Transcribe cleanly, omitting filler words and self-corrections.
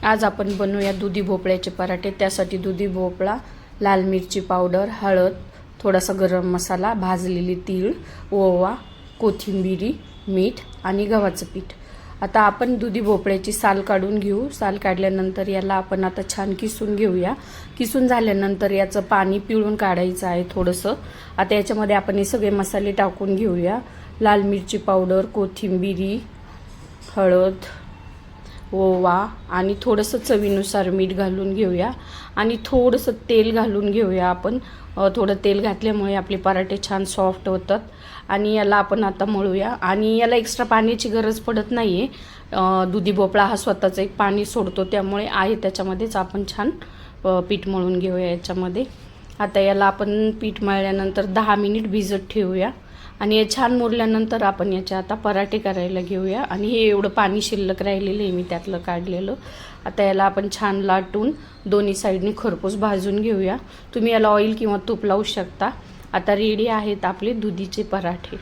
आज आपण बनवूया दुधी भोपळ्याचे पराठे। त्यासाठी दुधी भोपळा, लाल मिरची पावडर, हळद, थोडासा गरम मसाला, भाजलेली तीळ, ओवा, कोथिंबीर, मीठ आणि गव्हाचं पीठ। आता आपण दुधी भोपळ्याची साल काढून घेऊ। साल काढल्यानंतर याला आपण आता छान किसून घेऊया। किसून झाल्यानंतर याचं पाणी पिळून काढायचं आहे थोडंसं। आता याच्यामध्ये आपण हे सगळे मसाले टाकून घेऊया। लाल मिरची पावडर, कोथिंबीर, हळद, ओवा आणि थोडंसं चवीनुसार मीठ घालून घेऊया आणि थोडंसं तेल घालून घेऊया आपण। थोडं तेल घातल्यामुळे आपले पराठे छान सॉफ्ट होतात आणि याला आपण आता मळूया। आणि याला एक्स्ट्रा पाण्याची गरज पडत नाहीये। दुधी भोपळा हा स्वतःच एक पाणी सोडतो, त्यामुळे आहे त्याच्यामध्येच आपण छान पीठ मळून घेऊया याच्यामध्ये। आता याला आपण पीठ मळल्यानंतर 10 मिनिट भिजत ठेवूया आणि हे छान मुरल्यानंतर आपण याचे आता पराठे करायला घेऊया। आणि हे एवढं पाणी शिल्लक राहिलेलं आहे मी त्यातलं काढलेलं। आता याला आपण छान लाटून दोन्ही साईडने खरपूस भाजून घेऊया। तुम्ही याला ऑइल किंवा तूप लावू शकता। आता रेडी आहेत आपले दुधीचे पराठे।